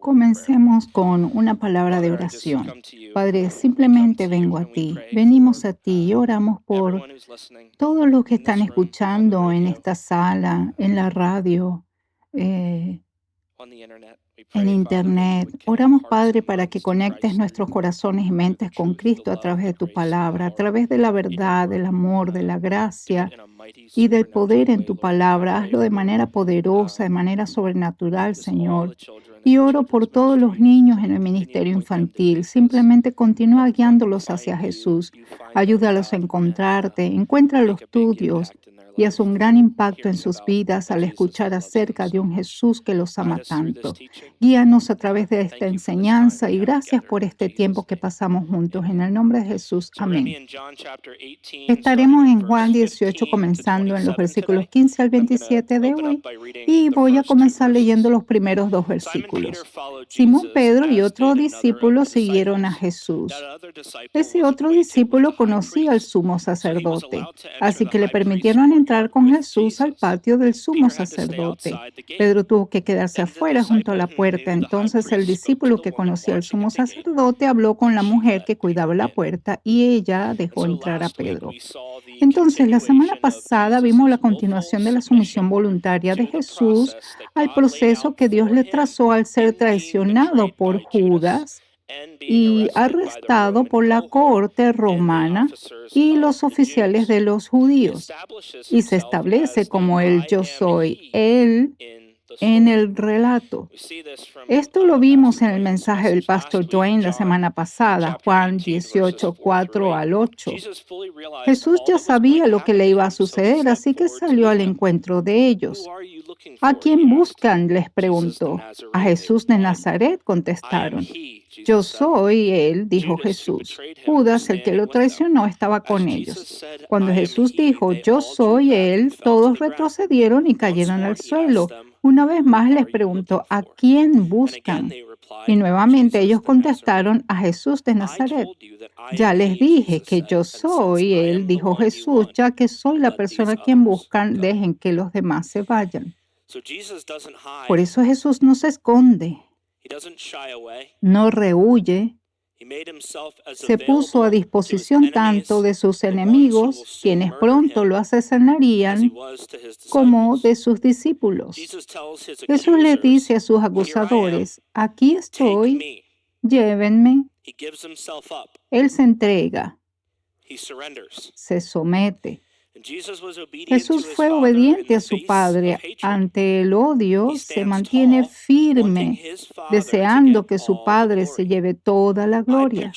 Comencemos con una palabra de oración. Padre, simplemente vengo a ti. Venimos a ti y oramos por todos los que están escuchando en esta sala, en la radio, eh, en internet. Oramos, Padre, para que conectes nuestros corazones y mentes con Cristo a través de tu palabra, a través de la verdad, del amor, de la gracia y del poder en tu palabra. Hazlo de manera poderosa, de manera sobrenatural, Señor. Y oro por todos los niños en el ministerio infantil. Simplemente continúa guiándolos hacia Jesús. Ayúdalos a encontrarte, encuéntralos tú, Dios, y haz un gran impacto en sus vidas al escuchar acerca de un Jesús que los ama tanto. Guíanos a través de esta enseñanza y gracias por este tiempo que pasamos juntos. En el nombre de Jesús. Amén. Estaremos en Juan 18 comenzando en los versículos 15 al 27 de hoy y voy a comenzar leyendo los primeros dos versículos. Simón Pedro y otro discípulo siguieron a Jesús. Ese otro discípulo conocía al sumo sacerdote, así que le permitieron entrar con Jesús al patio del sumo sacerdote. Pedro tuvo que quedarse afuera junto a la puerta. Entonces el discípulo que conocía al sumo sacerdote habló con la mujer que cuidaba la puerta y ella dejó entrar a Pedro. Entonces, la semana pasada vimos la continuación de la sumisión voluntaria de Jesús al proceso que Dios le trazó al ser traicionado por Judas y arrestado por la cohorte romana y los oficiales de los judíos. Y se establece como el yo soy, él en el relato. Esto lo vimos en el mensaje del pastor Dwayne la semana pasada, Juan 18, 4 al 8. Jesús ya sabía lo que le iba a suceder, así que salió al encuentro de ellos. ¿A quién buscan?, les preguntó. A Jesús de Nazaret, contestaron. Yo soy él, dijo Jesús. Judas, el que lo traicionó, estaba con ellos. Cuando Jesús dijo, yo soy él, todos retrocedieron y cayeron al suelo. Una vez más les preguntó, ¿a quién buscan? Y nuevamente ellos contestaron, a Jesús de Nazaret. Ya les dije que yo soy él, dijo Jesús, ya que soy la persona a quien buscan, dejen que los demás se vayan. Por eso Jesús no se esconde, no rehúye, se puso a disposición tanto de sus enemigos, quienes pronto lo asesinarían, como de sus discípulos. Jesús le dice a sus acusadores, aquí estoy, llévenme. Él se entrega, se somete. Jesús fue obediente a su Padre. Ante el odio, se mantiene firme, deseando que su Padre se lleve toda la gloria.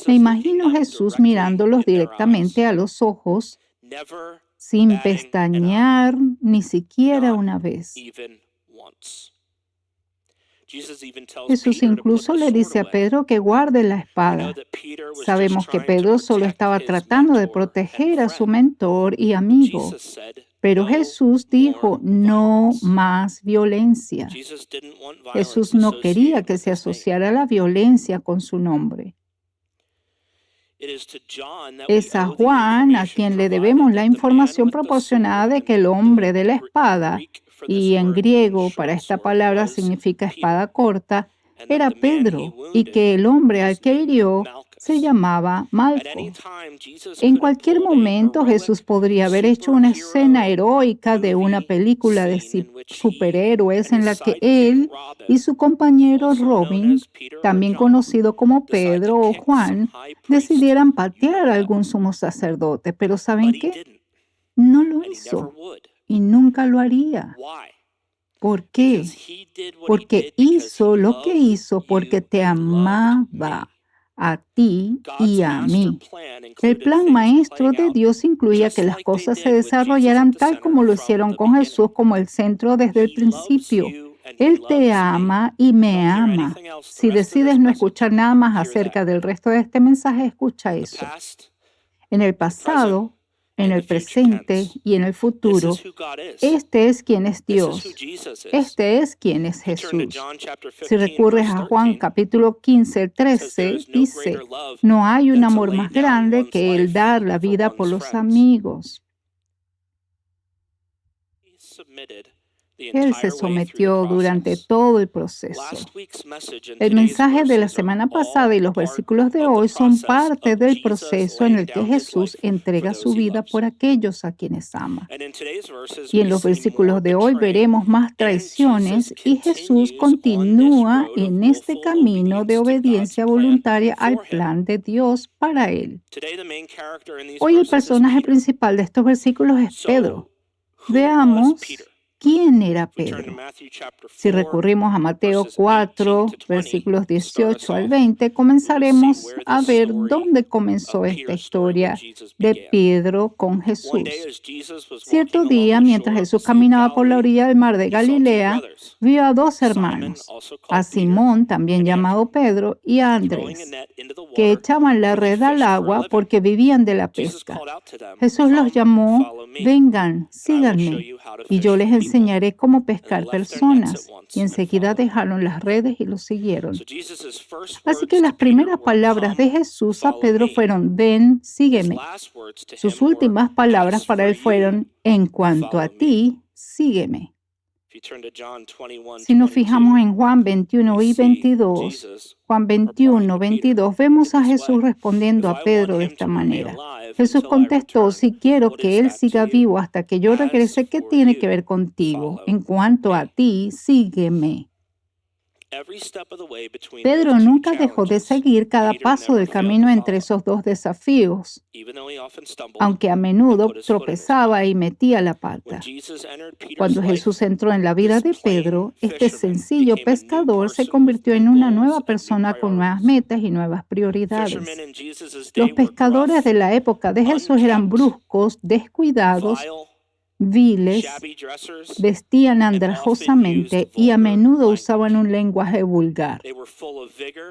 Me imagino a Jesús mirándolos directamente a los ojos, sin pestañear ni siquiera una vez. Jesús incluso le dice a Pedro que guarde la espada. Sabemos que Pedro solo estaba tratando de proteger a su mentor y amigo. Pero Jesús dijo, no más violencia. Jesús no quería que se asociara la violencia con su nombre. Es a Juan a quien le debemos la información proporcionada de que el hombre de la espada, y en griego para esta palabra significa espada corta, era Pedro, y que el hombre al que hirió se llamaba Malco. En cualquier momento Jesús podría haber hecho una escena heroica de una película de superhéroes en la que él y su compañero Robin, también conocido como Pedro o Juan, decidieran patear a algún sumo sacerdote. Pero ¿saben qué? No lo hizo y nunca lo haría. ¿Por qué? Porque hizo lo que hizo porque te amaba a ti y a mí. El plan maestro de Dios incluía que las cosas se desarrollaran tal como lo hicieron con Jesús como el centro desde el principio. Él te ama y me ama. Si decides no escuchar nada más acerca del resto de este mensaje, escucha eso. En el pasado, en el presente y en el futuro, este es quien es Dios. Este es quien es Jesús. Si recurres a Juan capítulo 15, 13, dice, no hay un amor más grande que el dar la vida por los amigos. Él se sometió durante todo el proceso. El mensaje de la semana pasada y los versículos de hoy son parte del proceso en el que Jesús entrega su vida por aquellos a quienes ama. Y en los versículos de hoy veremos más traiciones y Jesús continúa en este camino de obediencia voluntaria al plan de Dios para él. Hoy el personaje principal de estos versículos es Pedro. Veamos quién era Pedro. Si recurrimos a Mateo 4, versículos 18 al 20, comenzaremos a ver dónde comenzó esta historia de Pedro con Jesús. Cierto día, mientras Jesús caminaba por la orilla del mar de Galilea, vio a dos hermanos, a Simón, también llamado Pedro, y a Andrés, que echaban la red al agua porque vivían de la pesca. Jesús los llamó: vengan, síganme, y yo les enseñaré cómo pescar personas. Y enseguida dejaron las redes y los siguieron. Así que las primeras palabras de Jesús a Pedro fueron: ven, sígueme. Sus últimas palabras para él fueron: en cuanto a ti, sígueme. Si nos fijamos en Juan 21 y 22, Juan 21, 22, vemos a Jesús respondiendo a Pedro de esta manera. Jesús contestó: si quiero que él siga vivo hasta que yo regrese, ¿qué tiene que ver contigo? En cuanto a ti, sígueme. Pedro nunca dejó de seguir cada paso del camino entre esos dos desafíos, aunque a menudo tropezaba y metía la pata. Cuando Jesús entró en la vida de Pedro, este sencillo pescador se convirtió en una nueva persona con nuevas metas y nuevas prioridades. Los pescadores de la época de Jesús eran bruscos, descuidados, viles, vestían andrajosamente y a menudo usaban un lenguaje vulgar.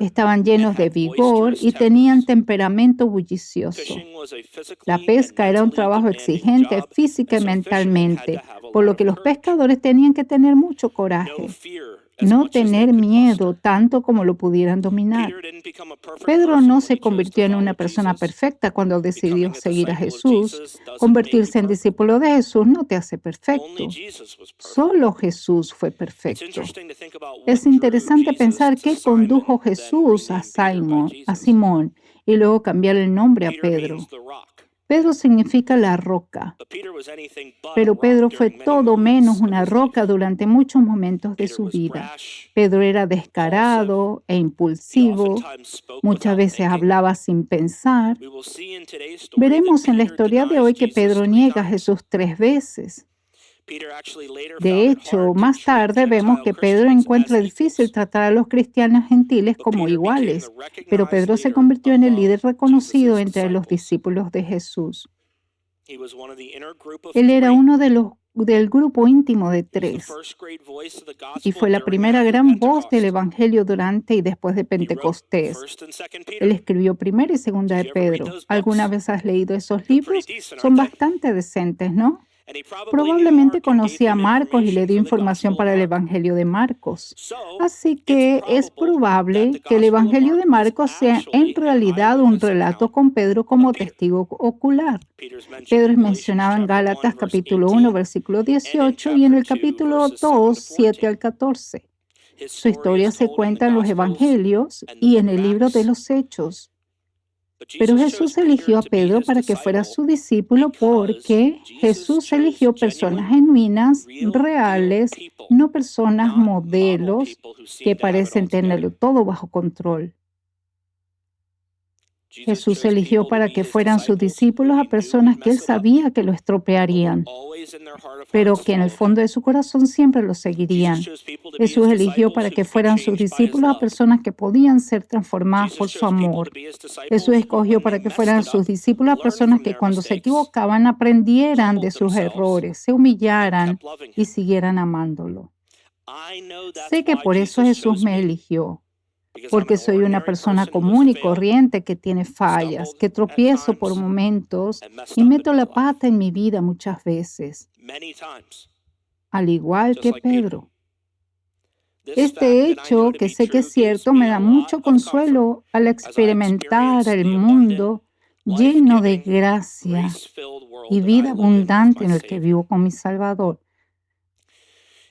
Estaban llenos de vigor y tenían temperamento bullicioso. La pesca era un trabajo exigente física y mentalmente, por lo que los pescadores tenían que tener mucho coraje, no tener miedo tanto como lo pudieran dominar. Pedro no se convirtió en una persona perfecta cuando decidió seguir a Jesús. Convertirse en discípulo de Jesús no te hace perfecto. Solo Jesús fue perfecto. Es interesante pensar qué condujo Jesús a Simón y luego cambiar el nombre a Pedro. Pedro significa la roca, pero Pedro fue todo menos una roca durante muchos momentos de su vida. Pedro era descarado e impulsivo, muchas veces hablaba sin pensar. Veremos en la historia de hoy que Pedro niega a Jesús 3 veces. De hecho, más tarde vemos que Pedro encuentra difícil tratar a los cristianos gentiles como iguales, pero Pedro se convirtió en el líder reconocido entre los discípulos de Jesús. Él era uno del grupo íntimo de 3 y fue la primera gran voz del Evangelio durante y después de Pentecostés. Él escribió Primera y Segunda de Pedro. ¿Alguna vez has leído esos libros? Son bastante decentes, ¿no? Probablemente conocía a Marcos y le dio información para el Evangelio de Marcos. Así que es probable que el Evangelio de Marcos sea en realidad un relato con Pedro como testigo ocular. Pedro es mencionado en Gálatas capítulo 1, versículo 18 y en el capítulo 2, 7 al 14. Su historia se cuenta en los Evangelios y en el libro de los Hechos. Pero Jesús eligió a Pedro para que fuera su discípulo porque Jesús eligió personas genuinas, reales, no personas modelos que parecen tenerlo todo bajo control. Jesús eligió para que fueran sus discípulos a personas que él sabía que lo estropearían, pero que en el fondo de su corazón siempre lo seguirían. Jesús eligió para que fueran sus discípulos a personas que podían ser transformadas por su amor. Jesús escogió para que fueran sus discípulos a personas que cuando se equivocaban aprendieran de sus errores, se humillaran y siguieran amándolo. Sé que por eso Jesús me eligió, porque soy una persona común y corriente que tiene fallas, que tropiezo por momentos y meto la pata en mi vida muchas veces, al igual que Pedro. Este hecho, que sé que es cierto, me da mucho consuelo al experimentar el mundo lleno de gracia y vida abundante en el que vivo con mi Salvador.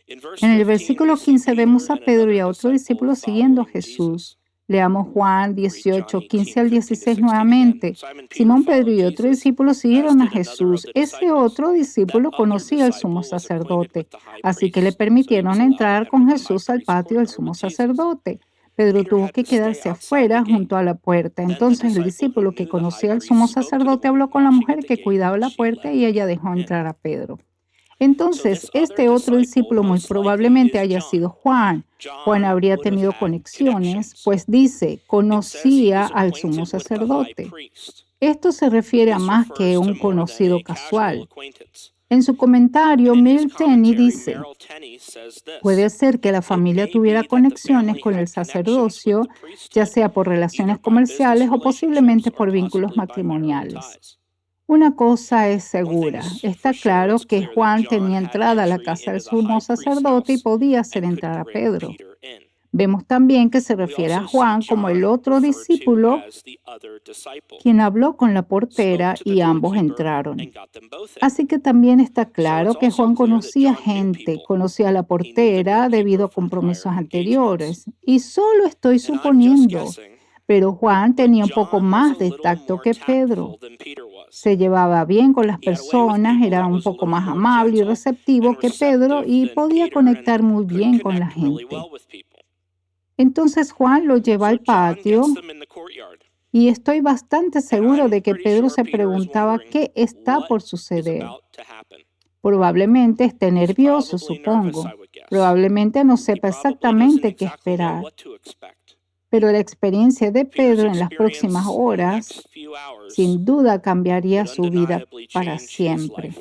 En el versículo 15 vemos a Pedro y a otro discípulo siguiendo a Jesús. Leamos Juan 18, 15 al 16 nuevamente. Simón Pedro y otro discípulo siguieron a Jesús. Ese otro discípulo conocía al sumo sacerdote, así que le permitieron entrar con Jesús al patio del sumo sacerdote. Pedro tuvo que quedarse afuera junto a la puerta. Entonces el discípulo que conocía al sumo sacerdote habló con la mujer que cuidaba la puerta y ella dejó entrar a Pedro. Entonces, este otro discípulo muy probablemente haya sido Juan. Juan habría tenido conexiones, pues dice, conocía al sumo sacerdote. Esto se refiere a más que un conocido casual. En su comentario, Merrill Tenney dice, puede ser que la familia tuviera conexiones con el sacerdocio, ya sea por relaciones comerciales o posiblemente por vínculos matrimoniales. Una cosa es segura, está claro que Juan tenía entrada a la casa del sumo sacerdote y podía hacer entrar a Pedro. Vemos también que se refiere a Juan como el otro discípulo, quien habló con la portera y ambos entraron. Así que también está claro que Juan conocía gente, conocía a la portera debido a compromisos anteriores. Y solo estoy suponiendo, pero Juan tenía un poco más de tacto que Pedro. Se llevaba bien con las personas, era un poco más amable y receptivo que Pedro y podía conectar muy bien con la gente. Entonces Juan lo lleva al patio y estoy bastante seguro de que Pedro se preguntaba qué está por suceder. Probablemente esté nervioso, supongo. Probablemente no sepa exactamente qué esperar. Pero la experiencia de Pedro en las próximas horas sin duda cambiaría su vida para siempre.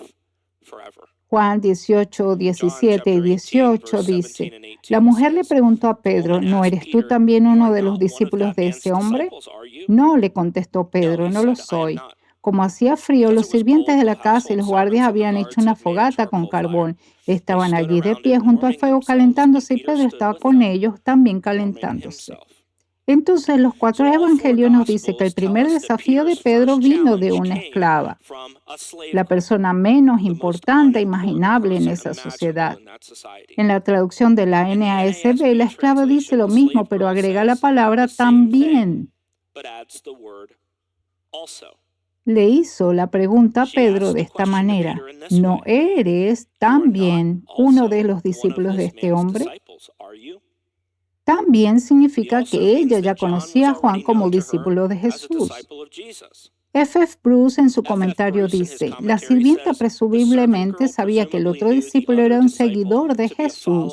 Juan 18, 17 y 18 dice, la mujer le preguntó a Pedro, ¿no eres tú también uno de los discípulos de ese hombre? No, le contestó Pedro, no lo soy. Como hacía frío, los sirvientes de la casa y los guardias habían hecho una fogata con carbón. Estaban allí de pie junto al fuego calentándose y Pedro estaba con ellos también calentándose. Entonces los cuatro evangelios nos dicen que el primer desafío de Pedro vino de una esclava, la persona menos importante e imaginable en esa sociedad. En la traducción de la NASB, la esclava dice lo mismo, pero agrega la palabra también. Le hizo la pregunta a Pedro de esta manera, ¿no eres también uno de los discípulos de este hombre? También significa que ella ya conocía a Juan como discípulo de Jesús. F. Bruce en su comentario dice, la sirvienta presumiblemente sabía que el otro discípulo era un seguidor de Jesús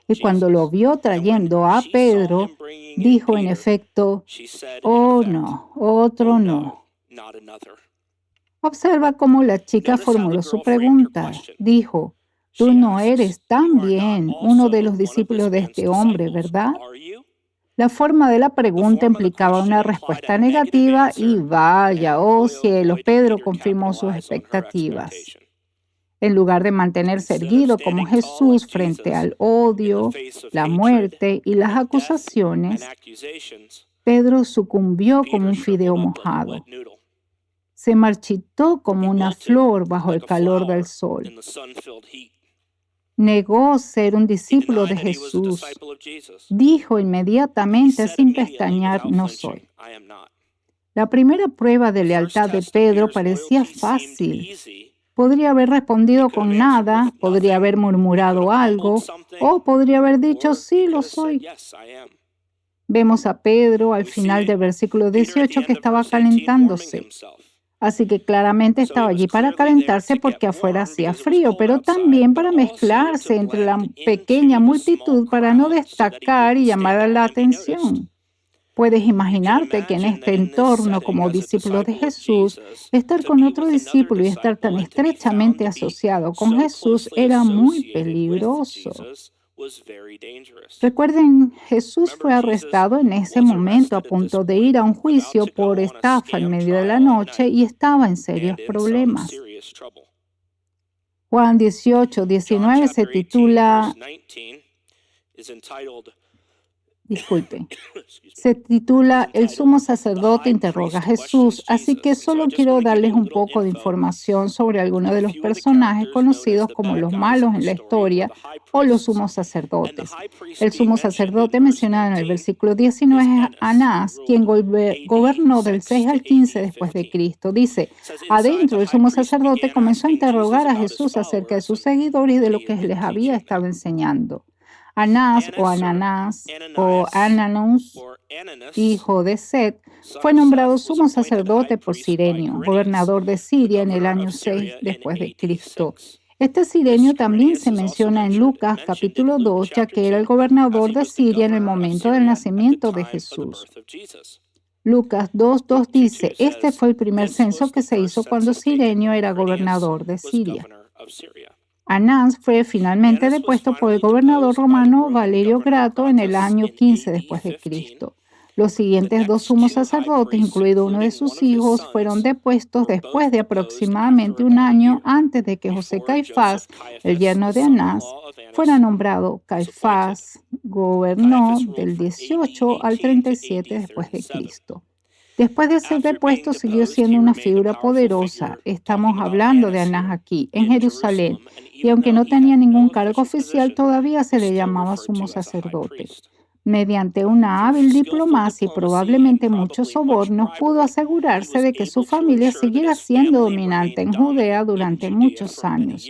y cuando lo vio trayendo a Pedro, dijo en efecto, oh no, otro no. Observa cómo la chica formuló su pregunta. Dijo, tú no eres también uno de los discípulos de este hombre, ¿verdad? La forma de la pregunta implicaba una respuesta negativa y vaya, oh cielo, Pedro confirmó sus expectativas. En lugar de mantenerse erguido como Jesús frente al odio, la muerte y las acusaciones, Pedro sucumbió como un fideo mojado. Se marchitó como una flor bajo el calor del sol. Negó ser un discípulo de Jesús. Dijo inmediatamente sin pestañear, no soy. La primera prueba de lealtad de Pedro parecía fácil. Podría haber respondido con nada, podría haber murmurado algo, o podría haber dicho, sí, lo soy. Vemos a Pedro al final del versículo 18 que estaba calentándose. Así que claramente estaba allí para calentarse porque afuera hacía frío, pero también para mezclarse entre la pequeña multitud para no destacar y llamar la atención. Puedes imaginarte que en este entorno como discípulo de Jesús, estar con otro discípulo y estar tan estrechamente asociado con Jesús era muy peligroso. Recuerden, Jesús fue arrestado en ese momento a punto de ir a un juicio por estafa en medio de la noche y estaba en serios problemas. Juan 18, 19 se titula disculpe. Se titula El sumo sacerdote interroga a Jesús, así que solo quiero darles un poco de información sobre algunos de los personajes conocidos como los malos en la historia o los sumos sacerdotes. El sumo sacerdote mencionado en el versículo 19 es Anás, quien gobernó del 6 al 15 después de Cristo. Dice, adentro el sumo sacerdote comenzó a interrogar a Jesús acerca de sus seguidores y de lo que les había estado enseñando. Anás o Ananás o Ananus, hijo de Set, fue nombrado sumo sacerdote por Cirenio, gobernador de Siria en el año 6 después de Cristo. Este Cirenio también se menciona en Lucas capítulo 2, ya que era el gobernador de Siria en el momento del nacimiento de Jesús. Lucas 2:2 dice, este fue el primer censo que se hizo cuando Cirenio era gobernador de Siria. Anás fue finalmente depuesto por el gobernador romano Valerio Grato en el año 15 después de Cristo. Los siguientes dos sumos sacerdotes, incluido uno de sus hijos, fueron depuestos después de aproximadamente un año antes de que José Caifás, el yerno de Anás, fuera nombrado. Caifás gobernó del 18 al 37 después de Cristo. Después de ser depuesto, siguió siendo una figura poderosa. Estamos hablando de Anás aquí, en Jerusalén, y aunque no tenía ningún cargo oficial, todavía se le llamaba sumo sacerdote. Mediante una hábil diplomacia y probablemente muchos sobornos, pudo asegurarse de que su familia siguiera siendo dominante en Judea durante muchos años.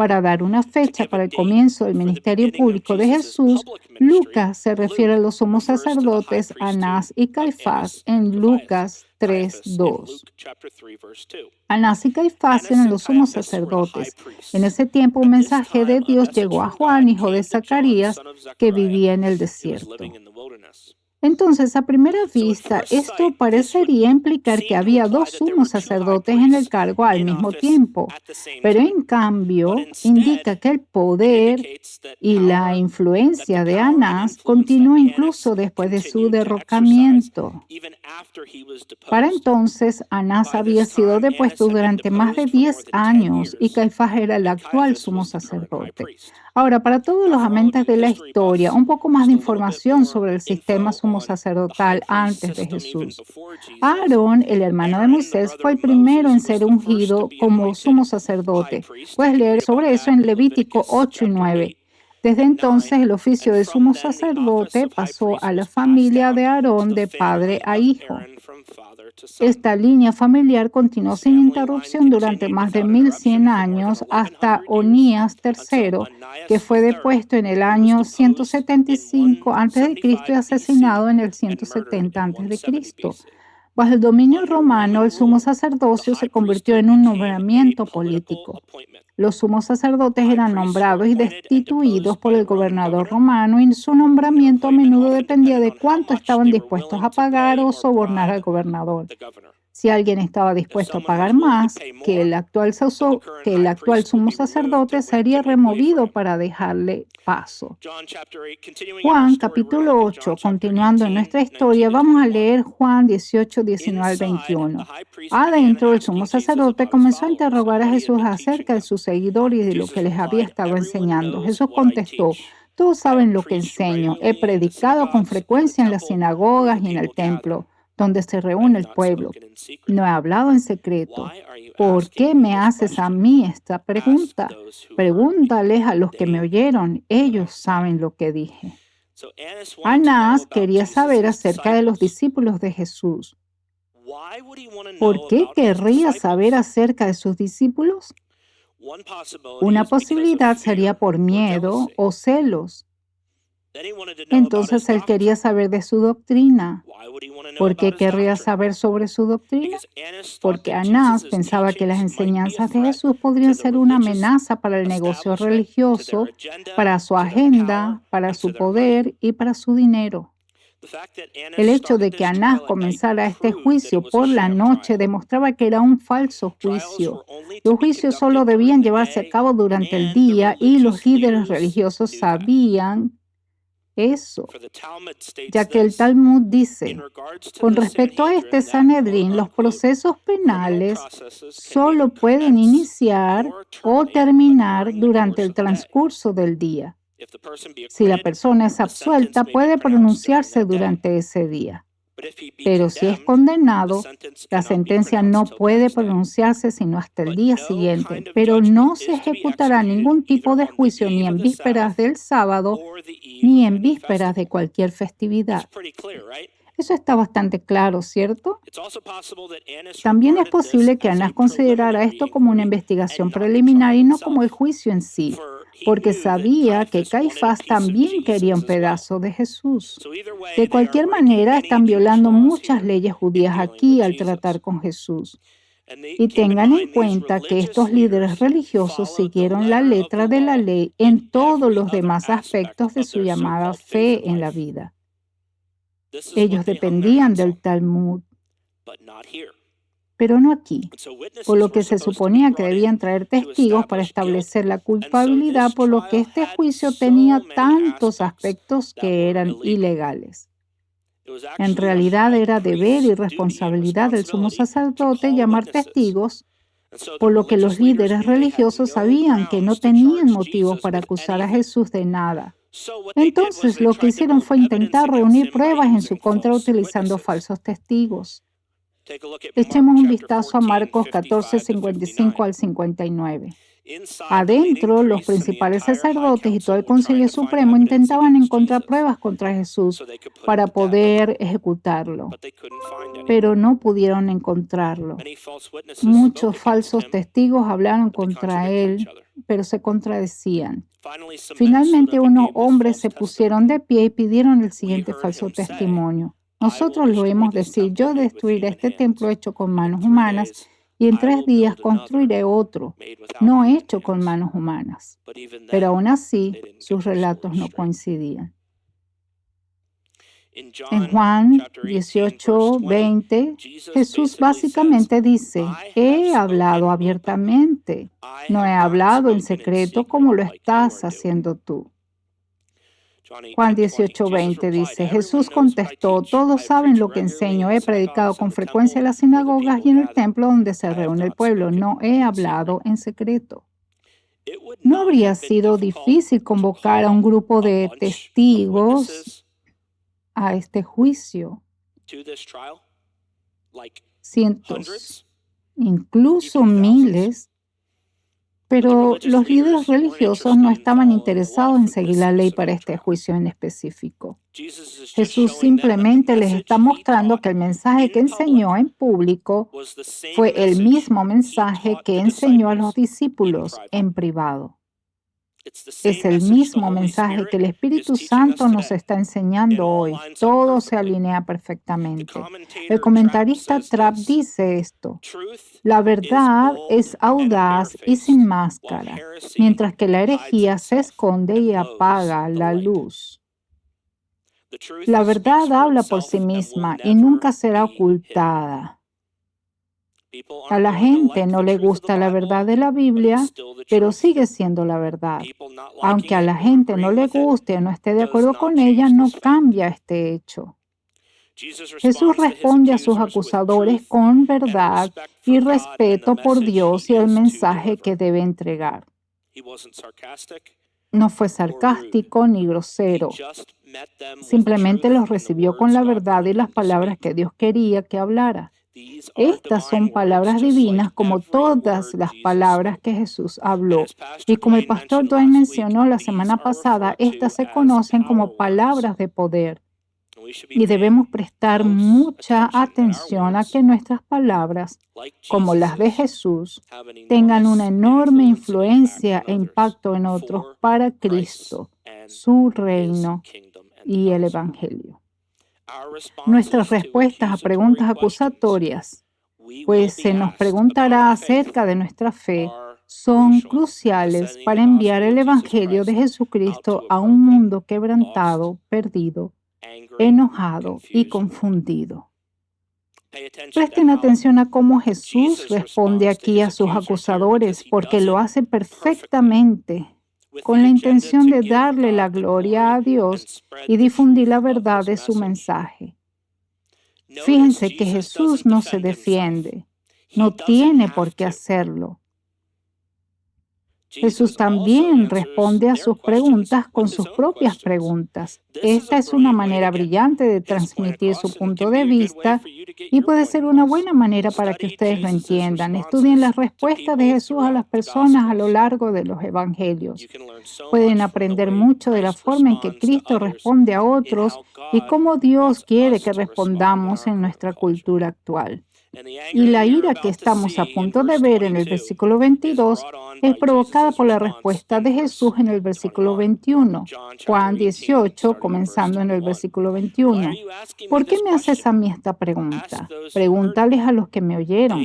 Para dar una fecha para el comienzo del ministerio público de Jesús, Lucas se refiere a los sumos sacerdotes Anás y Caifás en Lucas 3:2. Anás y Caifás eran los sumos sacerdotes. En ese tiempo, un mensaje de Dios llegó a Juan, hijo de Zacarías, que vivía en el desierto. Entonces, a primera vista, esto parecería implicar que había dos sumos sacerdotes en el cargo al mismo tiempo, pero en cambio indica que el poder y la influencia de Anás continuó incluso después de su derrocamiento. Para entonces, Anás había sido depuesto durante más de 10 años y Caifás era el actual sumo sacerdote. Ahora, para todos los amantes de la historia, un poco más de información sobre el sistema sumo sacerdotal antes de Jesús. Aarón, el hermano de Moisés, fue el primero en ser ungido como sumo sacerdote. Puedes leer sobre eso en Levítico 8 y 9. Desde entonces, el oficio de sumo sacerdote pasó a la familia de Aarón de padre a hijo. Esta línea familiar continuó sin interrupción durante más de 1100 años hasta Onías III, que fue depuesto en el año 175 a.C. y asesinado en el 170 a.C. Bajo el dominio romano, el sumo sacerdocio se convirtió en un nombramiento político. Los sumos sacerdotes eran nombrados y destituidos por el gobernador romano y su nombramiento a menudo dependía de cuánto estaban dispuestos a pagar o sobornar al gobernador. Si alguien estaba dispuesto a pagar más que el actual sumo sacerdote, sería removido para dejarle paso. Juan capítulo 8, continuando en nuestra historia, vamos a leer Juan 18, 19 al 21. Adentro, el sumo sacerdote comenzó a interrogar a Jesús acerca de sus seguidores y de lo que les había estado enseñando. Jesús contestó, todos saben lo que enseño. He predicado con frecuencia en las sinagogas y en el templo, donde se reúne el pueblo. No he hablado en secreto. ¿Por qué me haces a mí esta pregunta? Pregúntales a los que me oyeron. Ellos saben lo que dije. Anás quería saber acerca de los discípulos de Jesús. ¿Por qué querría saber acerca de sus discípulos? Una posibilidad sería por miedo o celos. Entonces él quería saber de su doctrina. ¿Por qué querría saber sobre su doctrina? Porque Anás pensaba que las enseñanzas de Jesús podrían ser una amenaza para el negocio religioso, para su agenda, para su poder y para su dinero. El hecho de que Anás comenzara este juicio por la noche demostraba que era un falso juicio. Los juicios solo debían llevarse a cabo durante el día y los líderes religiosos sabían eso, ya que el Talmud dice, con respecto a este Sanedrín, los procesos penales solo pueden iniciar o terminar durante el transcurso del día. Si la persona es absuelta, puede pronunciarse durante ese día. Pero si es condenado, la sentencia no puede pronunciarse sino hasta el día siguiente, pero no se ejecutará ningún tipo de juicio ni en vísperas del sábado ni en vísperas de cualquier festividad. Eso está bastante claro, ¿cierto? También es posible que Anás considerara esto como una investigación preliminar y no como el juicio en sí, porque sabía que Caifás también quería un pedazo de Jesús. De cualquier manera, están violando muchas leyes judías aquí al tratar con Jesús. Y tengan en cuenta que estos líderes religiosos siguieron la letra de la ley en todos los demás aspectos de su llamada fe en la vida. Ellos dependían del Talmud, pero no aquí, por lo que se suponía que debían traer testigos para establecer la culpabilidad, por lo que este juicio tenía tantos aspectos que eran ilegales. En realidad era deber y responsabilidad del sumo sacerdote llamar testigos, por lo que los líderes religiosos sabían que no tenían motivos para acusar a Jesús de nada. Entonces lo que hicieron fue intentar reunir pruebas en su contra utilizando falsos testigos. Echemos un vistazo a Marcos 14, 55 al 59. Adentro, los principales sacerdotes y todo el Concilio Supremo intentaban encontrar pruebas contra Jesús para poder ejecutarlo, pero no pudieron encontrarlo. Muchos falsos testigos hablaron contra él, pero se contradecían. Finalmente, unos hombres se pusieron de pie y pidieron el siguiente falso testimonio. Nosotros lo oímos decir: yo destruiré este templo hecho con manos humanas y en 3 días construiré otro, no hecho con manos humanas. Pero aún así, sus relatos no coincidían. En Juan 18, 20, Jesús básicamente dice: he hablado abiertamente, no he hablado en secreto como lo estás haciendo tú. Juan 18, 20 dice: Jesús contestó: todos saben lo que enseño, he predicado con frecuencia en las sinagogas y en el templo donde se reúne el pueblo, no he hablado en secreto. ¿No habría sido difícil convocar a un grupo de testigos a este juicio? Cientos, incluso miles. Pero los líderes religiosos no estaban interesados en seguir la ley para este juicio en específico. Jesús simplemente les está mostrando que el mensaje que enseñó en público fue el mismo mensaje que enseñó a los discípulos en privado. Es el mismo mensaje que el Espíritu Santo nos está enseñando hoy. Todo se alinea perfectamente. El comentarista Trapp dice esto: la verdad es audaz y sin máscara, mientras que la herejía se esconde y apaga la luz. La verdad habla por sí misma y nunca será ocultada. A la gente no le gusta la verdad de la Biblia, pero sigue siendo la verdad. Aunque a la gente no le guste o no esté de acuerdo con ella, no cambia este hecho. Jesús responde a sus acusadores con verdad y respeto por Dios y el mensaje que debe entregar. No fue sarcástico ni grosero. Simplemente los recibió con la verdad y las palabras que Dios quería que hablara. Estas son palabras divinas como todas las palabras que Jesús habló. Y como el pastor Dwayne mencionó la semana pasada, estas se conocen como palabras de poder. Y debemos prestar mucha atención a que nuestras palabras, como las de Jesús, tengan una enorme influencia e impacto en otros para Cristo, su reino y el Evangelio. Nuestras respuestas a preguntas acusatorias, pues se nos preguntará acerca de nuestra fe, son cruciales para enviar el Evangelio de Jesucristo a un mundo quebrantado, perdido, enojado y confundido. Presten atención a cómo Jesús responde aquí a sus acusadores, porque lo hace perfectamente, con la intención de darle la gloria a Dios y difundir la verdad de su mensaje. Fíjense que Jesús no se defiende, no tiene por qué hacerlo. Jesús también responde a sus preguntas con sus propias preguntas. Esta es una manera brillante de transmitir su punto de vista y puede ser una buena manera para que ustedes lo entiendan. Estudien las respuestas de Jesús a las personas a lo largo de los evangelios. Pueden aprender mucho de la forma en que Cristo responde a otros y cómo Dios quiere que respondamos en nuestra cultura actual. Y la ira que estamos a punto de ver en el versículo 22 es provocada por la respuesta de Jesús en el versículo 21. Juan 18, comenzando en el versículo 21. ¿Por qué me haces a mí esta pregunta? Pregúntales a los que me oyeron.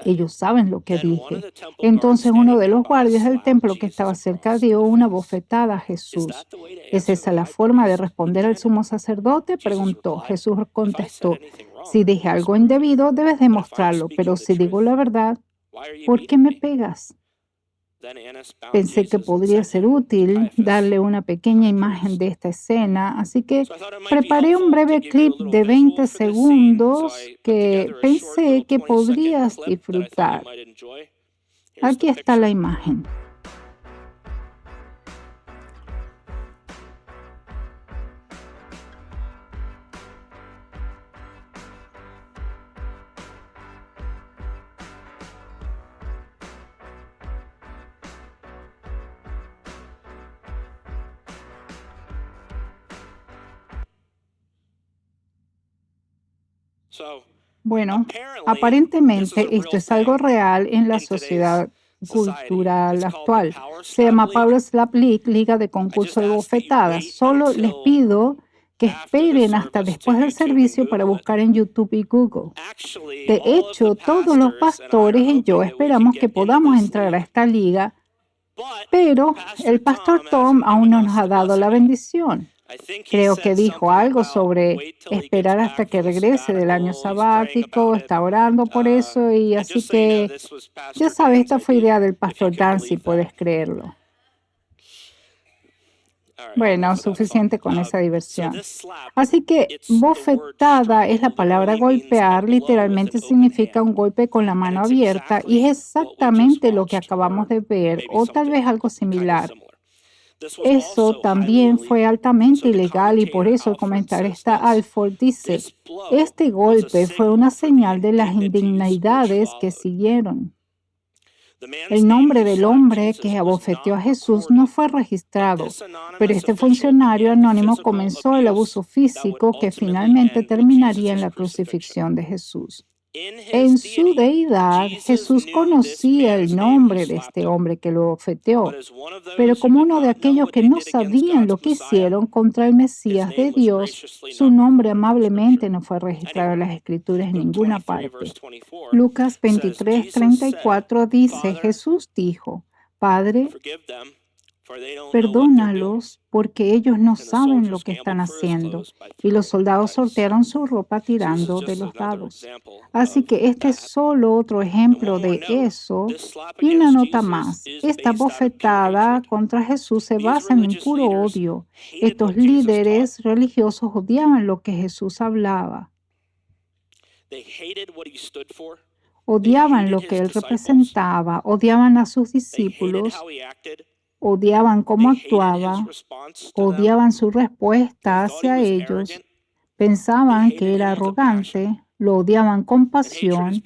Ellos saben lo que dije. Entonces uno de los guardias del templo que estaba cerca dio una bofetada a Jesús. ¿Es esa la forma de responder al sumo sacerdote?, preguntó. Jesús contestó: si dije algo indebido, debes demostrarlo, pero si digo la verdad, ¿por qué me pegas? Pensé que podría ser útil darle una pequeña imagen de esta escena, así que preparé un breve clip de 20 segundos que pensé que podrías disfrutar. Aquí está la imagen. Bueno, aparentemente esto es algo real en la sociedad cultural actual. Se llama Power Slap League, Liga de Concurso de Bofetadas. Solo les pido que esperen hasta después del servicio para buscar en YouTube y Google. De hecho, todos los pastores y yo esperamos que podamos entrar a esta liga, pero el pastor Tom aún no nos ha dado la bendición. Creo que dijo algo sobre esperar hasta que regrese del año sabático, está orando por eso y así que, ya sabes, esta fue idea del pastor Dan, si puedes creerlo. Bueno, suficiente con esa diversión. Así que bofetada es la palabra golpear, literalmente significa un golpe con la mano abierta y es exactamente lo que acabamos de ver o tal vez algo similar. Eso también fue altamente ilegal y por eso el comentarista Alford dice, este golpe fue una señal de las indignidades que siguieron. El nombre del hombre que abofeteó a Jesús no fue registrado, pero este funcionario anónimo comenzó el abuso físico que finalmente terminaría en la crucifixión de Jesús. En su deidad, Jesús conocía el nombre de este hombre que lo bofeteó, pero como uno de aquellos que no sabían lo que hicieron contra el Mesías de Dios, su nombre amablemente no fue registrado en las Escrituras en ninguna parte. Lucas 23:34 dice, Jesús dijo, Padre, perdónalos porque ellos no saben lo que están haciendo. Y los soldados sortearon su ropa tirando de los dados. Así que este es solo otro ejemplo de eso. Y una nota más. Esta bofetada contra Jesús se basa en un puro odio. Estos líderes religiosos odiaban lo que Jesús hablaba. Odiaban lo que él representaba, odiaban a sus discípulos, odiaban cómo actuaba, odiaban su respuesta hacia ellos, pensaban que era arrogante, lo odiaban con pasión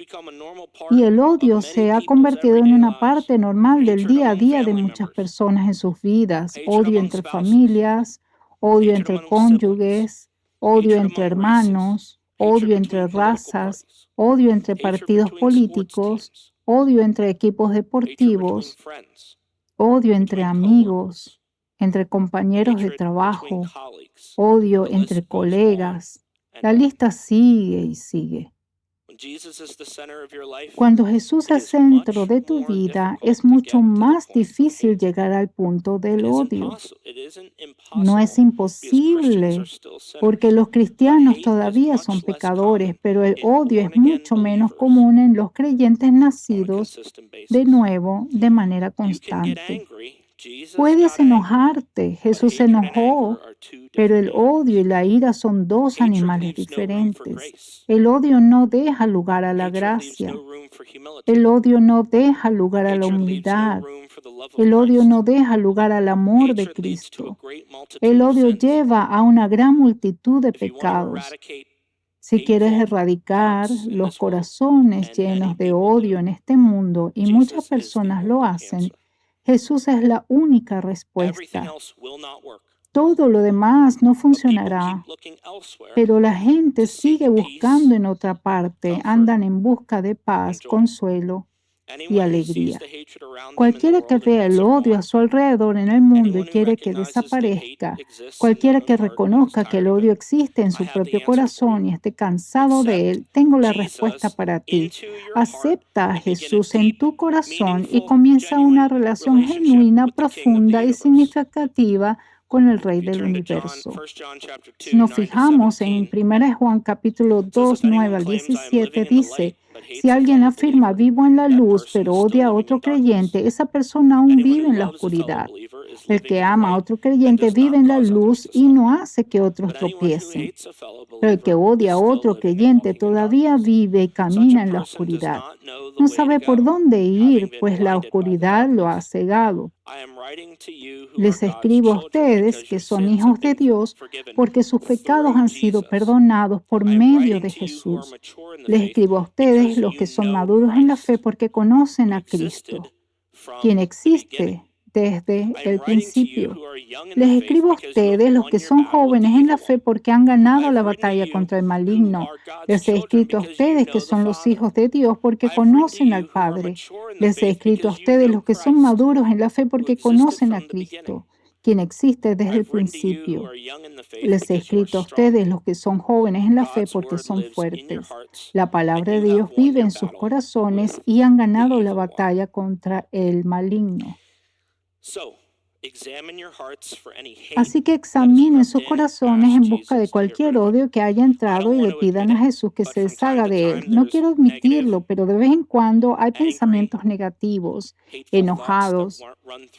y el odio se ha convertido en una parte normal del día a día de muchas personas en sus vidas. Odio entre familias, odio entre cónyuges, odio entre hermanos, odio entre razas, odio entre partidos políticos, odio entre equipos deportivos, odio entre amigos, entre compañeros de trabajo, odio entre colegas. La lista sigue y sigue. Cuando Jesús es centro de tu vida, es mucho más difícil llegar al punto del odio. No es imposible, porque los cristianos todavía son pecadores, pero el odio es mucho menos común en los creyentes nacidos de nuevo de manera constante. Puedes enojarte, Jesús se enojó, pero el odio y la ira son dos animales diferentes. El odio no deja lugar a la gracia. El odio no deja lugar a la humildad. El odio no deja lugar al amor de Cristo. El odio lleva a una gran multitud de pecados. Si quieres erradicar los corazones llenos de odio en este mundo, y muchas personas lo hacen, Jesús es la única respuesta. Todo lo demás no funcionará, pero la gente sigue buscando en otra parte, andan en busca de paz, consuelo y alegría. Cualquiera que vea el odio a su alrededor en el mundo y quiere que desaparezca, cualquiera que reconozca que el odio existe en su propio corazón y esté cansado de él, tengo la respuesta para ti. Acepta a Jesús en tu corazón y comienza una relación genuina, profunda y significativa con el Rey del Universo. Si nos fijamos en 1 Juan capítulo 2, 9 al 17, dice: si alguien afirma vivo en la luz, pero odia a otro creyente, esa persona aún vive en la oscuridad. El que ama a otro creyente vive en la luz y no hace que otros tropiecen. Pero el que odia a otro creyente todavía vive y camina en la oscuridad. No sabe por dónde ir, pues la oscuridad lo ha cegado. Les escribo a ustedes que son hijos de Dios porque sus pecados han sido perdonados por medio de Jesús. Les escribo a ustedes los que son maduros en la fe porque conocen a Cristo, quien existe desde el principio. Les escribo a ustedes los que son jóvenes en la fe porque han ganado la batalla contra el maligno. Les he escrito a ustedes que son los hijos de Dios porque conocen al Padre. Les he escrito a ustedes los que son maduros en la fe porque conocen a Cristo, quien existe desde el principio. Les he escrito a ustedes los que son jóvenes en la fe porque son fuertes. La palabra de Dios vive en sus corazones y han ganado la batalla contra el maligno. Así que examinen sus corazones en busca de cualquier odio que haya entrado y le pidan a Jesús que se deshaga de él. No quiero admitirlo, pero de vez en cuando hay pensamientos negativos, enojados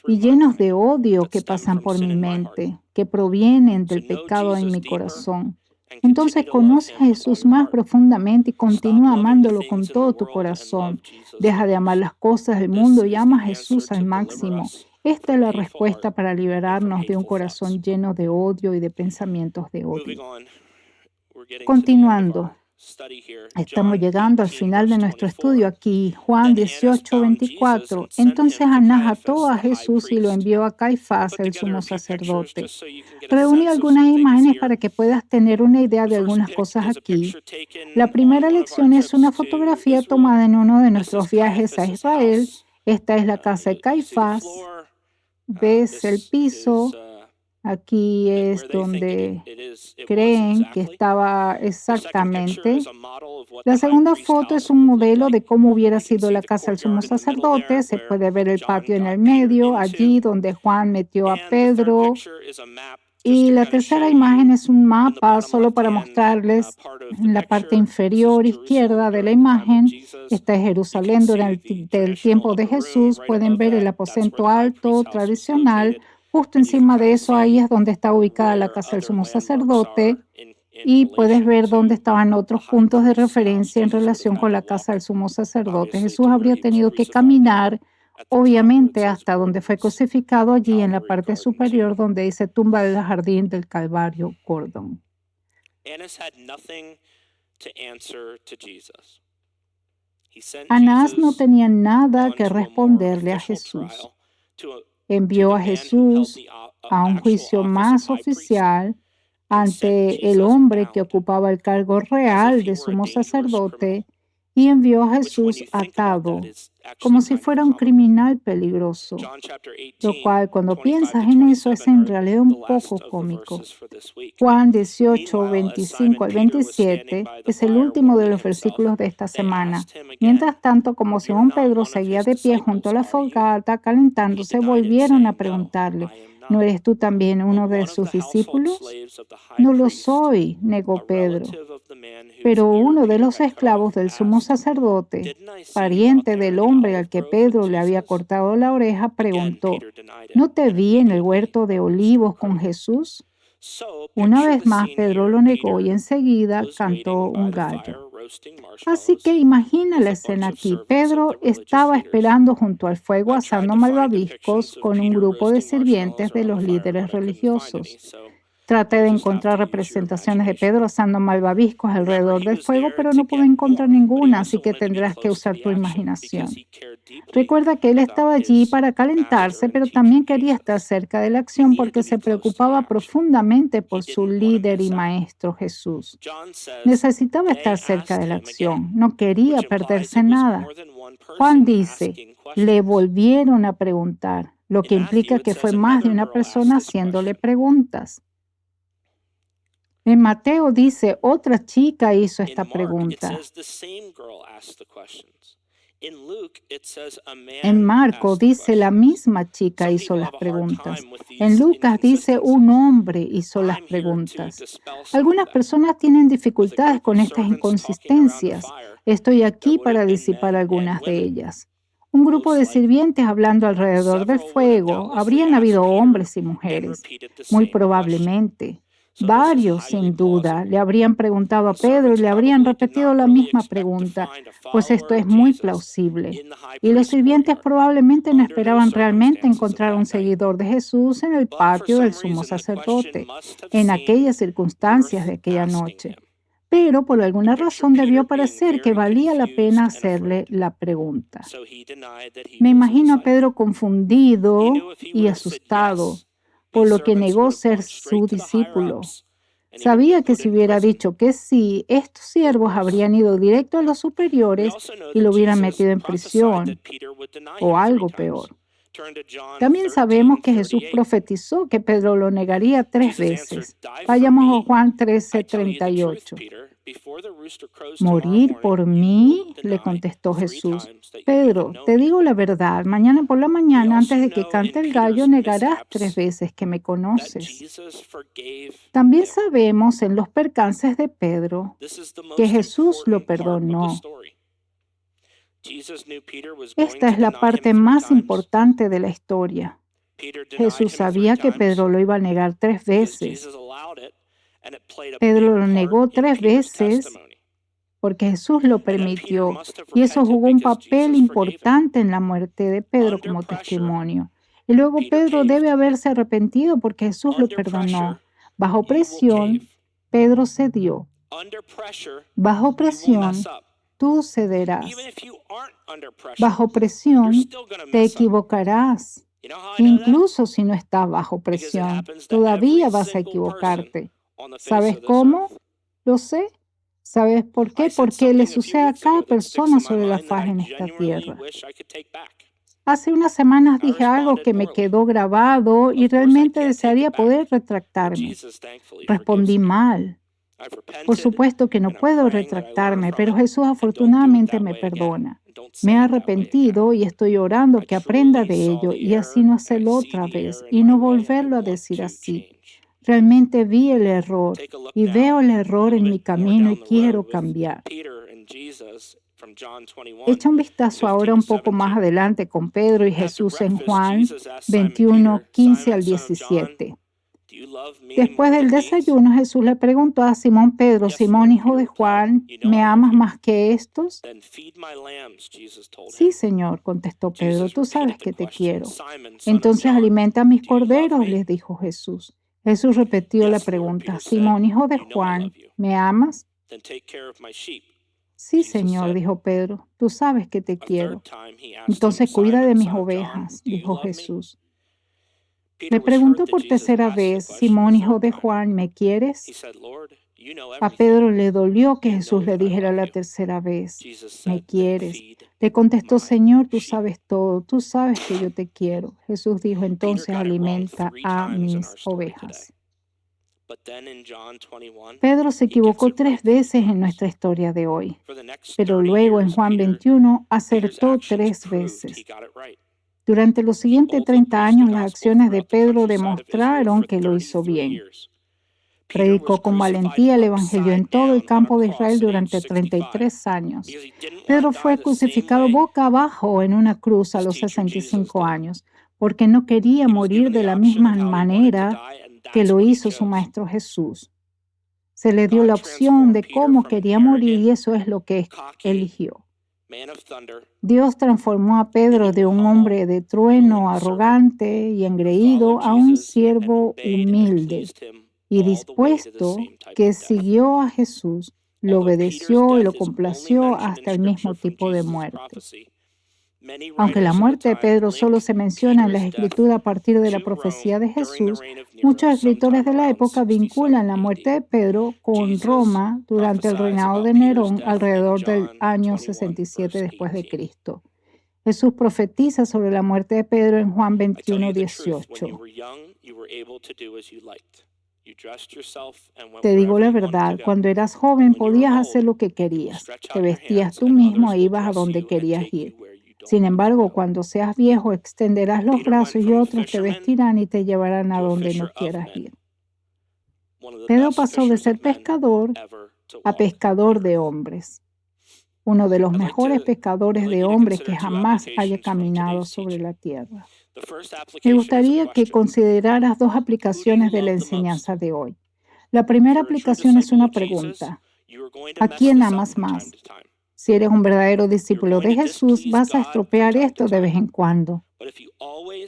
y llenos de odio que pasan por mi mente, que provienen del pecado en mi corazón. Entonces conoce a Jesús más profundamente y continúa amándolo con todo tu corazón. Deja de amar las cosas del mundo y ama a Jesús al máximo. Esta es la respuesta para liberarnos de un corazón lleno de odio y de pensamientos de odio. Continuando, estamos llegando al final de nuestro estudio aquí, Juan 18, 24. Entonces Anás ató a Jesús y lo envió a Caifás, el sumo sacerdote. Reuní algunas imágenes para que puedas tener una idea de algunas cosas aquí. La primera lección es una fotografía tomada en uno de nuestros viajes a Israel. Esta es la casa de Caifás. Ves el piso. Aquí es donde creen que estaba exactamente. La segunda foto es un modelo de cómo hubiera sido la casa del sumo sacerdote. Se puede ver el patio en el medio, allí donde Juan metió a Pedro. Y la tercera imagen es un mapa solo para mostrarles en la parte inferior izquierda de la imagen. Esta es Jerusalén durante el tiempo de Jesús. Pueden ver el aposento alto tradicional. Justo encima de eso, ahí es donde está ubicada la casa del sumo sacerdote. Y puedes ver dónde estaban otros puntos de referencia en relación con la casa del sumo sacerdote. Jesús habría tenido que caminar, obviamente, hasta donde fue crucificado, allí en la parte superior donde dice tumba del jardín del Calvario, Gordon. Anás no tenía nada que responderle a Jesús. Envió a Jesús a un juicio más oficial ante el hombre que ocupaba el cargo real de sumo sacerdote y envió a Jesús atado, como si fuera un criminal peligroso, lo cual cuando piensas en eso es en realidad un poco cómico. Juan 18, 25 al 27 es el último de los versículos de esta semana. Mientras tanto, como Simón Pedro seguía de pie junto a la fogata calentándose, volvieron a preguntarle: ¿no eres tú también uno de sus discípulos? No lo soy, negó Pedro. Pero uno de los esclavos del sumo sacerdote, pariente del hombre al que Pedro le había cortado la oreja, preguntó: ¿no te vi en el huerto de Olivos con Jesús? Una vez más, Pedro lo negó y enseguida cantó un gallo. Así que imagina la escena aquí. Pedro estaba esperando junto al fuego asando malvaviscos con un grupo de sirvientes de los líderes religiosos. Traté de encontrar representaciones de Pedro asando malvaviscos alrededor del fuego, pero no pude encontrar ninguna, así que tendrás que usar tu imaginación. Recuerda que él estaba allí para calentarse, pero también quería estar cerca de la acción porque se preocupaba profundamente por su líder y maestro Jesús. Necesitaba estar cerca de la acción, no quería perderse nada. Juan dice, le volvieron a preguntar, lo que implica que fue más de una persona haciéndole preguntas. En Mateo dice, otra chica hizo esta pregunta. En Marco dice, la misma chica hizo las preguntas. En Lucas dice, un hombre hizo las preguntas. Algunas personas tienen dificultades con estas inconsistencias. Estoy aquí para disipar algunas de ellas. Un grupo de sirvientes hablando alrededor del fuego. Habrían habido hombres y mujeres, muy probablemente. Varios, sin duda, le habrían preguntado a Pedro y le habrían repetido la misma pregunta, pues esto es muy plausible. Y los sirvientes probablemente no esperaban realmente encontrar un seguidor de Jesús en el patio del sumo sacerdote, en aquellas circunstancias de aquella noche. Pero por alguna razón debió parecer que valía la pena hacerle la pregunta. Me imagino a Pedro confundido y asustado, por lo que negó ser su discípulo. Sabía que si hubiera dicho que sí, estos siervos habrían ido directo a los superiores y lo hubieran metido en prisión o algo peor. También sabemos que Jesús profetizó que Pedro lo negaría 3 veces. Vayamos a Juan 13:38. ¿Morir por mí? Le contestó Jesús. Pedro, te digo la verdad, mañana por la mañana, antes de que cante el gallo, negarás 3 veces que me conoces. También sabemos en los percances de Pedro que Jesús lo perdonó. Esta es la parte más importante de la historia. Jesús sabía que Pedro lo iba a negar 3 veces. Pedro lo negó 3 veces porque Jesús lo permitió y eso jugó un papel importante en la muerte de Pedro como testimonio. Y luego Pedro debe haberse arrepentido porque Jesús lo perdonó. Bajo presión, Pedro cedió. Bajo presión, tú cederás. Bajo presión, te equivocarás. Incluso si no estás bajo presión, todavía vas a equivocarte. ¿Sabes cómo? Lo sé. ¿Sabes por qué? Porque le sucede a cada persona sobre la faz en esta tierra. Hace unas semanas dije algo que me quedó grabado y realmente desearía poder retractarme. Respondí mal. Por supuesto que no puedo retractarme, pero Jesús afortunadamente me perdona. Me he arrepentido y estoy orando que aprenda de ello y así no hacerlo otra vez y no volverlo a decir así. Realmente vi el error y veo el error en mi camino y quiero cambiar. Echa un vistazo ahora un poco más adelante con Pedro y Jesús en Juan 21:15 al 17. Después del desayuno, Jesús le preguntó a Simón Pedro, Simón, hijo de Juan, ¿me amas más que estos? Sí, Señor, contestó Pedro, tú sabes que te quiero. Entonces alimenta a mis corderos, les dijo Jesús. Jesús repitió la pregunta, Simón, hijo de Juan, ¿me amas? Sí, Señor, dijo Pedro, tú sabes que te quiero. Entonces cuida de mis ovejas, dijo Jesús. Le preguntó por tercera vez, Simón, hijo de Juan, ¿me quieres? A Pedro le dolió que Jesús le dijera la tercera vez, ¿me quieres? Le contestó, Señor, tú sabes todo, tú sabes que yo te quiero. Jesús dijo, entonces alimenta a mis ovejas. Pedro se equivocó 3 veces en nuestra historia de hoy, pero luego en Juan 21 acertó 3 veces. Durante los siguientes 30 años, las acciones de Pedro demostraron que lo hizo bien. Predicó con valentía el Evangelio en todo el campo de Israel durante 33 años. Pedro fue crucificado boca abajo en una cruz a los 65 años, porque no quería morir de la misma manera que lo hizo su Maestro Jesús. Se le dio la opción de cómo quería morir y eso es lo que eligió. Dios transformó a Pedro de un hombre de trueno, arrogante y engreído, a un siervo humilde y dispuesto que siguió a Jesús, lo obedeció y lo complació hasta el mismo tipo de muerte. Aunque la muerte de Pedro solo se menciona en las Escrituras a partir de la profecía de Jesús, muchos escritores de la época vinculan la muerte de Pedro con Roma durante el reinado de Nerón alrededor del año 67 después de Cristo. Jesús profetiza sobre la muerte de Pedro en Juan 21:18. Te digo la verdad, cuando eras joven podías hacer lo que querías, te vestías tú mismo e ibas a donde querías ir. Sin embargo, cuando seas viejo, extenderás los brazos y otros te vestirán y te llevarán a donde no quieras ir. Pedro pasó de ser pescador a pescador de hombres, uno de los mejores pescadores de hombres que jamás haya caminado sobre la tierra. Me gustaría que consideraras dos aplicaciones de la enseñanza de hoy. La primera aplicación es una pregunta. ¿A quién amas más? Si eres un verdadero discípulo de Jesús, vas a estropear esto de vez en cuando.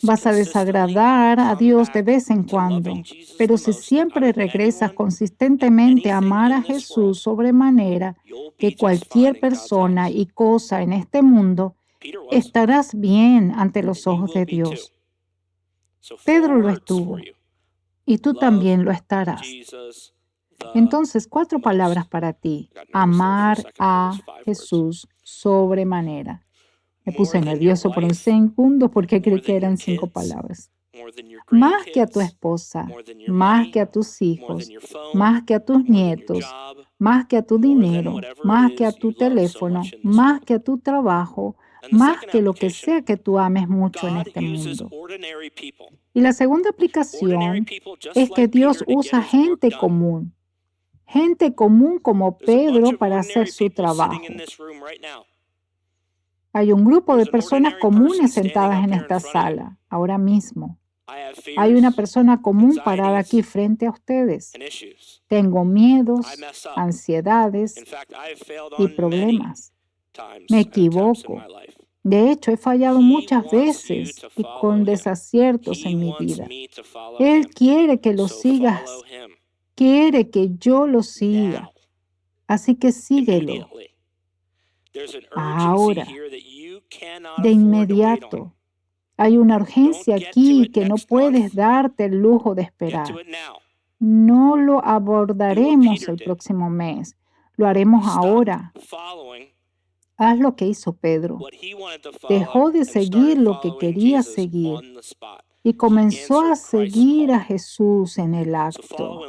Vas a desagradar a Dios de vez en cuando. Pero si siempre regresas consistentemente a amar a Jesús sobremanera que cualquier persona y cosa en este mundo, estarás bien ante los ojos de Dios. Pedro lo estuvo y tú también lo estarás. Entonces, 4 palabras para ti. Amar a Jesús sobremanera. Me puse nervioso por un segundo porque creí que eran 5 palabras. Más que a tu esposa, más que a tus hijos, más que a tus nietos, más que a tu dinero, más que a tu teléfono, más que a tu trabajo, más que lo que sea que tú ames mucho en este mundo. Y la segunda aplicación es que Dios usa gente común como Pedro para hacer su trabajo. Hay un grupo de personas comunes sentadas en esta sala ahora mismo. Hay una persona común parada aquí frente a ustedes. Tengo miedos, ansiedades y problemas. Me equivoco. De hecho, he fallado muchas veces y con desaciertos en mi vida. Él quiere que lo sigas. Quiere que yo lo siga. Así que síguelo. Ahora, de inmediato. Hay una urgencia aquí que no puedes darte el lujo de esperar. No lo abordaremos el próximo mes. Lo haremos ahora. Haz lo que hizo Pedro. Dejó de seguir lo que quería seguir y comenzó a seguir a Jesús en el acto.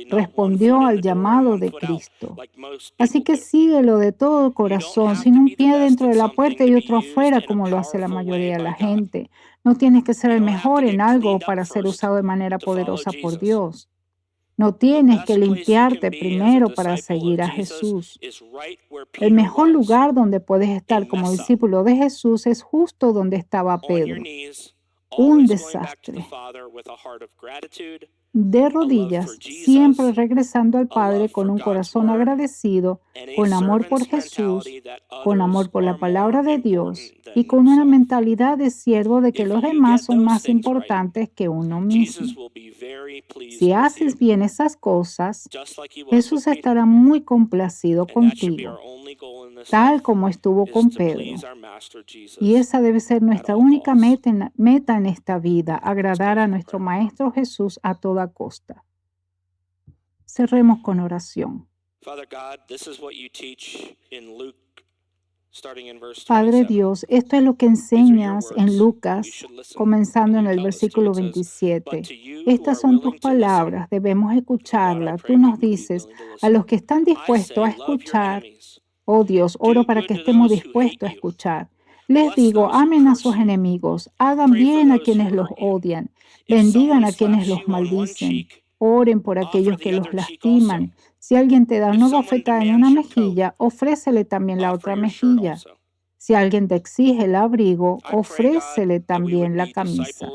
Respondió al llamado de Cristo. Así que síguelo de todo corazón, sin un pie dentro de la puerta y otro afuera, como lo hace la mayoría de la gente. No tienes que ser el mejor en algo para ser usado de manera poderosa por Dios. No tienes que limpiarte primero para seguir a Jesús. El mejor lugar donde puedes estar como discípulo de Jesús es justo donde estaba Pedro. Un desastre. De rodillas, siempre regresando al Padre con un corazón agradecido, con amor por Jesús, con amor por la palabra de Dios y con una mentalidad de siervo de que los demás son más importantes que uno mismo. Si haces bien esas cosas, Jesús estará muy complacido contigo, tal como estuvo con Pedro. Y esa debe ser nuestra única meta en esta vida, agradar a nuestro Maestro Jesús a toda costa. Cerremos con oración. Padre Dios, esto es lo que enseñas en Lucas, comenzando en el versículo 27. Estas son tus palabras, debemos escucharlas. Tú nos dices, a los que están dispuestos a escuchar, oh Dios, oro para que estemos dispuestos a escuchar. Les digo, amen a sus enemigos, hagan bien a quienes los odian, bendigan a quienes los maldicen, oren por aquellos que los lastiman. Si alguien te da una bofetada en una mejilla, ofrécele también la otra mejilla. Si alguien te exige el abrigo, ofrécele también la camisa.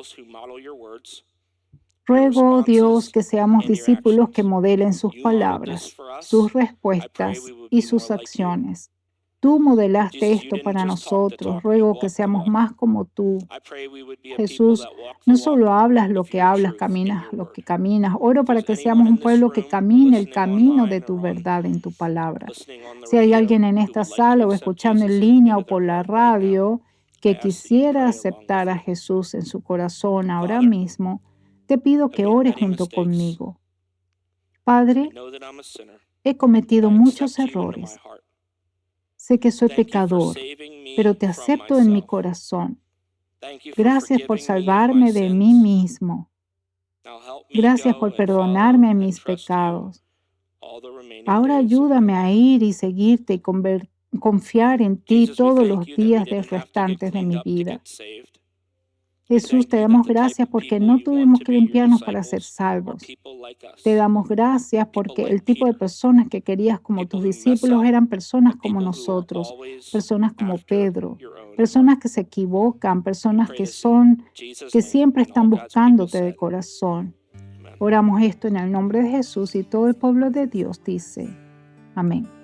Ruego, oh Dios, que seamos discípulos que modelen sus palabras, sus respuestas y sus acciones. Tú modelaste esto para nosotros. Ruego que seamos más como tú. Jesús, no solo hablas lo que hablas, caminas lo que caminas. Oro para que seamos un pueblo que camine el camino de tu verdad en tu palabra. Si hay alguien en esta sala o escuchando en línea o por la radio que quisiera aceptar a Jesús en su corazón ahora mismo, te pido que ores junto conmigo. Padre, he cometido muchos errores. Sé que soy pecador, pero te acepto en mi corazón. Gracias por salvarme de mí mismo. Gracias por perdonarme mis pecados. Ahora ayúdame a ir y seguirte y confiar en ti todos los días restantes de mi vida. Jesús, te damos gracias porque no tuvimos que limpiarnos para ser salvos. Te damos gracias porque el tipo de personas que querías como tus discípulos eran personas como nosotros, personas como Pedro, personas que se equivocan, personas que siempre están buscándote de corazón. Oramos esto en el nombre de Jesús y todo el pueblo de Dios dice, amén.